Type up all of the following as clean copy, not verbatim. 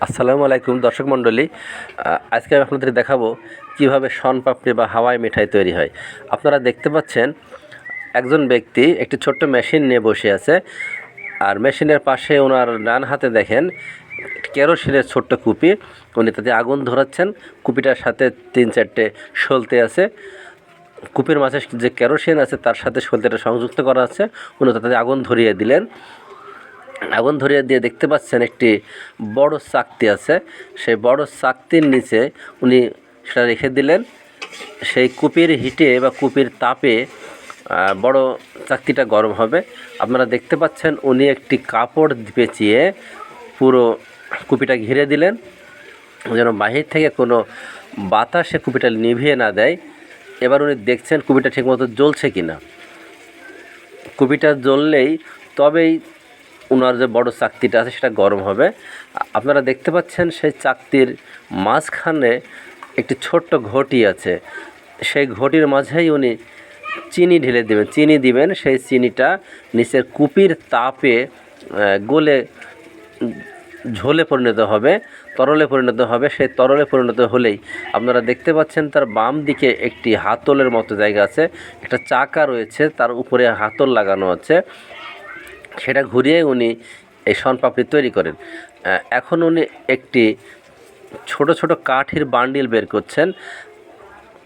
আসসালামু আলাইকুম দর্শক মণ্ডলী। আজকে আমি আপনাদের দেখাবো কিভাবে শনপাপড়ি বা হাওয়াই মিঠাই তৈরি হয়। আপনারা দেখতে পাচ্ছেন একজন ব্যক্তি একটি ছোট্ট মেশিন নিয়ে বসে আছে, আর মেশিনের পাশে ওনার ডান হাতে দেখেন কেরোসিনের ছোট্ট কুপি। উনি তাতে আগুন ধরাচ্ছেন। কুপিটার সাথে 3-4টে সলতে আছে। কুপির মাঝে যে কেরোসিন আছে তার সাথে সলতেটা সংযুক্ত করা আছে। উনি তাতে আগুন ধরিয়ে দিলেন। আগুন ধরিয়ে দিয়ে দেখতে পাচ্ছেন একটি বড় চাকতি আছে। সেই বড় চাকতির নিচে উনি সেটা রেখে দিলেন। সেই কুপির হিটে বা কুপির তাপে বড় চাকতিটা গরম হবে। আপনারা দেখতে পাচ্ছেন উনি একটি কাপড় পেঁচিয়ে পুরো কুপিটা ঘিরে দিলেন, যেন বাহির থেকে কোনো বাতাসে কুপিটা নিভিয়ে না দেয়। এবার উনি দেখছেন কুপিটা ঠিকমতো জ্বলছে কিনা। কুপিটা জ্বললেই তবেই উনার যে বড় চাকতিটা আছে সেটা গরম হবে। আপনারা দেখতে পাচ্ছেন সেই চাকতির মাঝখানে একটি ছোট্ট ঘটি আছে। সেই ঘটির মাঝেই উনি চিনি ঢেলে দেবেন, চিনি দিবেন। সেই চিনিটা নিচের কুপির তাপে গলে ঝোলে পরিণত হবে, তরলে পরিণত হবে। সেই তরলে পরিণত হলেই আপনারা দেখতে পাচ্ছেন তার বাম দিকে একটি হাতলের মতো জায়গা আছে, একটা চাকা রয়েছে, তার উপরে হাতল লাগানো আছে। সেটা ঘুরিয়ে উনি এই শনপাপড়ি তৈরি করেন। এখন উনি একটি ছোট ছোট কাঠির বান্ডিল বের করছেন।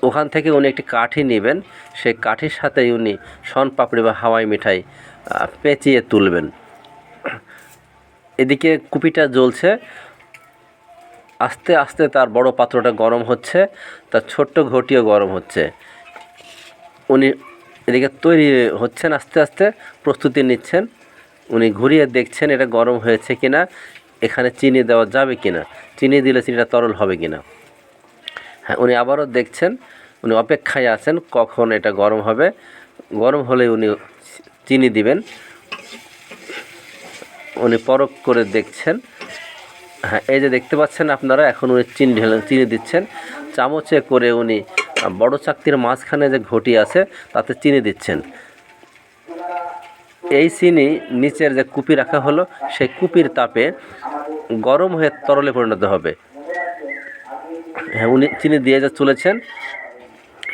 ওখান থেকে উনি একটি কাঠি নেবেন, সেই কাঠির সাথেই উনি শনপাপড়ি বা হাওয়াই মিঠাই পেঁচিয়ে তুলবেন। এদিকে কুপিটা জ্বলছে, আস্তে আস্তে তার বড় পাত্রটা গরম হচ্ছে, তার ছোট্ট ঘটিও গরম হচ্ছে। উনি এদিকে তৈরি হচ্ছেন, আস্তে আস্তে প্রস্তুতি নিচ্ছেন। উনি ঘুরিয়ে দেখছেন এটা গরম হয়েছে কিনা, এখানে চিনি দেওয়া যাবে কিনা, চিনি দিলে চিনিটা তরল হবে কিনা। হ্যাঁ, উনি আবারও দেখছেন, উনি অপেক্ষায় আছেন কখন এটা গরম হবে। গরম হলে উনি চিনি দিবেন। উনি পরখ করে দেখছেন। হ্যাঁ, এই যে দেখতে পাচ্ছেন আপনারা, এখন উনি চিনি দিচ্ছেন। চামচে করে উনি বড় চাকতির মাঝখানে যে ঘটি আছে তাতে চিনি দিচ্ছেন। এই চিনি নিচের যে কুপি রাখা হলো সেই কুপির তাপে গরম হয়ে তরলে পরিণত হবে। হ্যাঁ, উনি চিনি দিয়ে যা চলেছেন,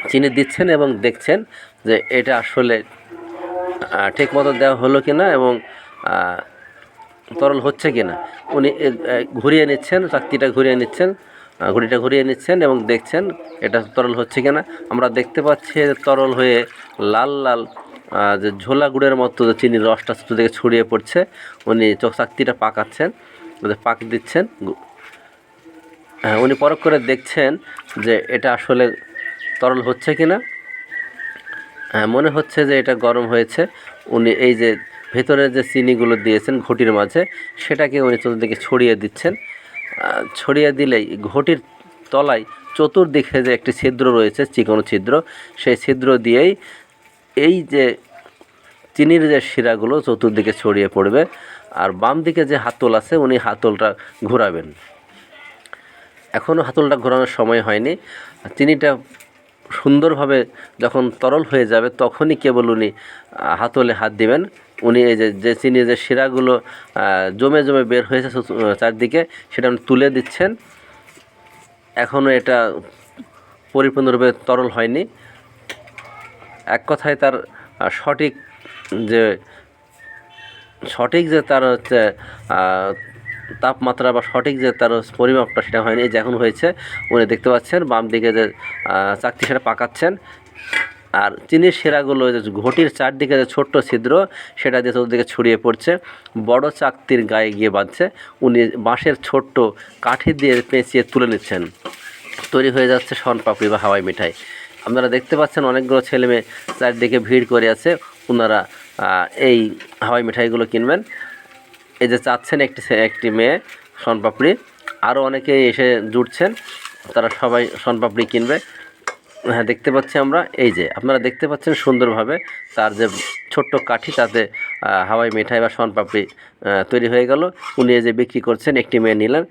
চিনি দিচ্ছেন এবং দেখছেন যে এটা আসলে ঠিক মতো দেওয়া হলো কিনা এবং তরল হচ্ছে কিনা। উনি ঘুরিয়ে নিচ্ছেন, চাকতিটা ঘুরিয়ে নিচ্ছেন, ঘুড়িটা ঘুরিয়ে নিচ্ছেন এবং দেখছেন এটা তরল হচ্ছে কিনা। আমরা দেখতে পাচ্ছি তরল হয়ে লাল লাল যে ঝোলা গুড়ের মতো যে চিনির রসটা ছোটো থেকে ছড়িয়ে পড়ছে। উনি চাকতিটা পাকাচ্ছেন, পাক দিচ্ছেন। উনি পরখ করে দেখছেন যে এটা আসলে তরল হচ্ছে কিনা। মনে হচ্ছে যে এটা গরম হয়েছে। উনি এই যে ভেতরে যে চিনিগুলো দিয়েছেন ঘটির মাঝে, সেটাকে উনি চতুর্দিকে ছড়িয়ে দিচ্ছেন। ছড়িয়ে দিলেই ঘটির তলায় চতুর্দিকে যে একটি ছিদ্র রয়েছে, চিকনো ছিদ্র, সেই ছিদ্র দিয়েই এই যে চিনির যে শিরাগুলো চতুর্দিকে ছড়িয়ে পড়বে। আর বাম দিকে যে হাতল আছে উনি হাতলটা ঘোরাবেন। এখনও হাতলটা ঘোরানোর সময় হয়নি। চিনিটা সুন্দরভাবে যখন তরল হয়ে যাবে তখনই কেবল উনি হাতলে হাত দিবেন। উনি এই যে চিনির যে শিরাগুলো জমে জমে বের হয়েছে চারদিকে, সেটা উনি তুলে দিচ্ছেন। এখনও এটা পরিপূর্ণরূপে তরল হয়নি। এক কথায় তার সঠিক যে তার হচ্ছে তাপমাত্রা বা সঠিক যে তার পরিমাপটা সেটা হয়নি। এই যে এখন হয়েছে, উনি দেখতে পাচ্ছেন বাম দিকে যে চাকতি সেটা পাকাচ্ছেন। আর চিনির শিরাগুলো যে ঘটির চারদিকে যে ছোট্ট ছিদ্র সেটা দিয়ে চতুর্দিকে ছড়িয়ে পড়ছে, বড় চাকতির গায়ে গিয়ে বাঁধছে। উনি বাঁশের ছোট্ট কাঠি দিয়ে পেঁচিয়ে তুলে নিচ্ছেন। তৈরি হয়ে যাচ্ছে শনপাপড়ি বা হাওয়াই মিঠাই। আপনারা দেখতে পাচ্ছেন অনেকগুলো ছেলে মেয়ে চারদিকে ভিড় করে আছে, ওনারা এই হাওয়াই মিঠাইগুলো কিনবেন। এই যে চাচ্ছেন একটি মেয়ে শনপাপড়ি, আরও অনেকেই এসে জুটছেন, তারা সবাই শনপাপড়ি কিনবে। হ্যাঁ, দেখতে পাচ্ছি আমরা, এই যে আপনারা দেখতে পাচ্ছেন সুন্দরভাবে তার যে ছোট্ট কাঠি তাতে হাওয়াই মিঠাই বা শনপাপড়ি তৈরি হয়ে গেল। উনি এই যে বিক্রি করছেন, একটি মেয়ে নিলেন,